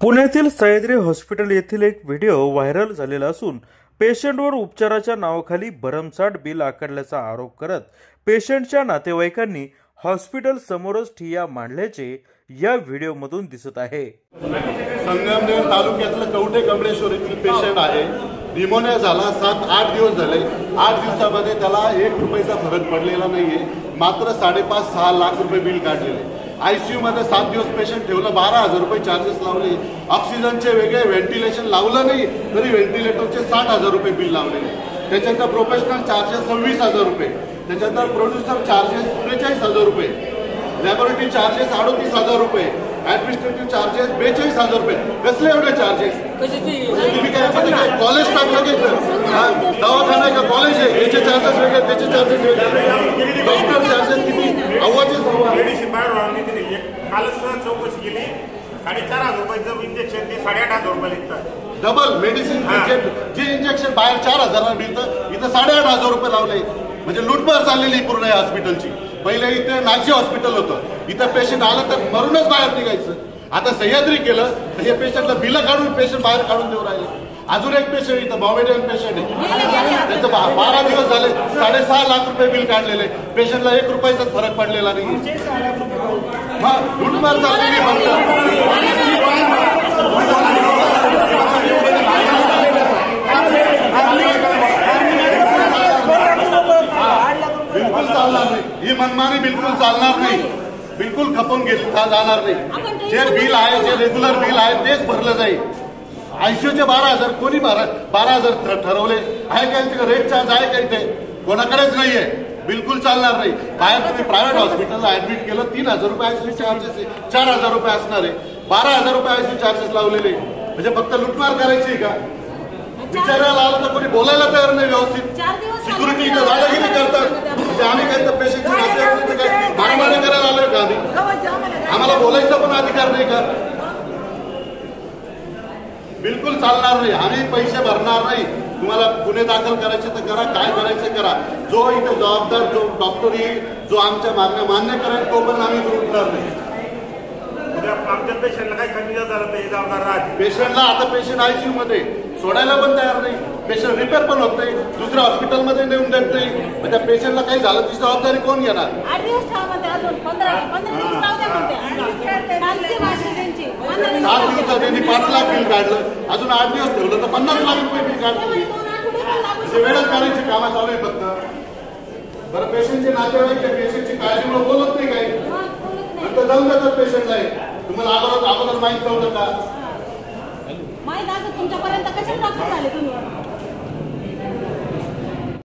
पुण्यातील सह्याद्री हॉस्पिटल येथील एक व्हिडिओ व्हायरल झालेला असून पेशंटवर उपचाराच्या नावाखाली भरमसाठ बिल आकारल्याचा आरोप करत पेशंटच्या नातेवाईकांनी हॉस्पिटल समोरच ठिय्या मांडल्याचे या व्हिडिओमधून दिसत आहे। संगमनेर तालुक्यातलं कवठे कमळेश्वर येथील पेशंट आहे। निमोनिया झाला 7-8 दिवस झाले। 8 दिवसामध्ये त्याला 1 रुपयाचा फरक पडलेला नाहीये, मात्र 5.5-6 लाख रुपये बिल काढलेले। आयसीयू मध्ये 7 दिवस पेशंट ठेवलं, 12,000 रुपये चार्जेस लावले। ऑक्सिजनचे वेगळे, व्हेंटिलेशन लावलं नाही तरी व्हेंटिलेटरचे 60,000 रुपये बिल लावलेले। त्याच्यानंतर प्रोफेशनल चार्जेस 26,000 रुपये, त्याच्यानंतर प्रोड्युसर चार्जेस 43,000 रुपये, लॅबोरेटरी चार्जेस 38,000 रुपये, ऍडमिनिस्ट्रेटिव्ह चार्जेस 42,000 रुपये। कसले एवढे चार्जेस? तुम्ही काय कॉलेज टाकलं की दवाखाना का कॉलेज आहे? याचे चार्जेस वेगळे, त्याचे चार्जेस वेगळे, डॉक्टर चार्जेस किती अव्वाचे मेडिसिन बाहेर कालच चौकशी केली, 4,500 रुपयाचं इंजेक्शन ते 8,500 रुपये लिहितात। डबल मेडिसिन जे इंजेक्शन बाहेर 4,000 मिळतं, इथं 8,500 रुपये लावले। म्हणजे लूटमार चाललेली पूर्ण या हॉस्पिटलची। पहिले इथे नागजी हॉस्पिटल होतं, इथं पेशंट आलं तर मरूनच बाहेर निघायचं। आता सह्याद्री केलं तर हे पेशंटला बिलं काढून पेशंट बाहेर काढून देऊ राहिले। अजून एक पेशंट इथं बॉम्बेडियन पेशंट आहे, त्याचं 12 दिवस झाले 6.5 लाख रुपये बिल काढलेले, पेशंटला 1 रुपयाचा फरक पडलेला नाही। मग लूटमार चाललेली बिलकुल चालणार नाही, ही मनमानी बिलकुल चालणार नाही, बिलकुल खपून जाणार नाही। जे बिल आहे, जे रेग्युलर बिल आहे तेच भरलं जाईल। आयसीयूचे 12,000 कोणी 12,000 ठरवले आहे का? रेट चार्ज आहे का? इथे कोणाकडेच नाहीये, बिलकुल चालणार नाही। बाहेर तुम्ही प्रायव्हेट हॉस्पिटलला ऍडमिट केलं, 3,000 रुपये आयसीयू चार्जेस, 4,000 रुपये असणार आहे, 12,000 रुपये आयसीयू चार्जेस लावलेले। म्हणजे फक्त लुटमार करायची का? विचारायला आलं तर कोणी बोलायला तयार नाही व्यवस्थित। सिक्युरिटी इथं दादागिरी करतात, म्हणजे आम्ही काय तर पेशंटची मारामारी करायला आलोय का? आम्हाला बोलायचा पण अधिकार नाही का? बिलकुल चालणार नाही। आम्ही पैसे भरणार नाही। तुम्हाला गुन्हे दाखल करायचे तर करा, काय करायचं करा। जो इथं जबाबदार, जो डॉक्टर येईल, जो आमच्या मागण्या मान्य करेल, तो पण आम्ही उठणार नाही। आमच्या पेशंटला काही कमी झालं तर हे जबाबदार राहते। पेशंटला आता पेशंट आयसीयू मध्ये सोडायला पण तयार नाही, पेशंट रिपेअर पण होत नाही, दुसऱ्या हॉस्पिटलमध्ये नेऊन देत नाही। मग त्या पेशंटला काही झालं ती जबाबदारी कोण घेणार? 8 दिवस ठेवामध्ये अजून 15 दिवस लावते म्हणते। 7 दिवसात त्यांनी 5 लाख बिल काढलं, अजून 8 दिवस ठेवलं तर 50 लाख रुपये बिल काढलं। वेळच काढायची कामं चालू आहे फक्त। बरं, पेशंटचे नातेवाईक पेशंटची काळजीमुळे बोलत नाही काही, नंतर जाऊन जातात पेशंटला। तुम्हाला अगोदर माहित नव्हतं का? माहित असं तुमच्यापर्यंत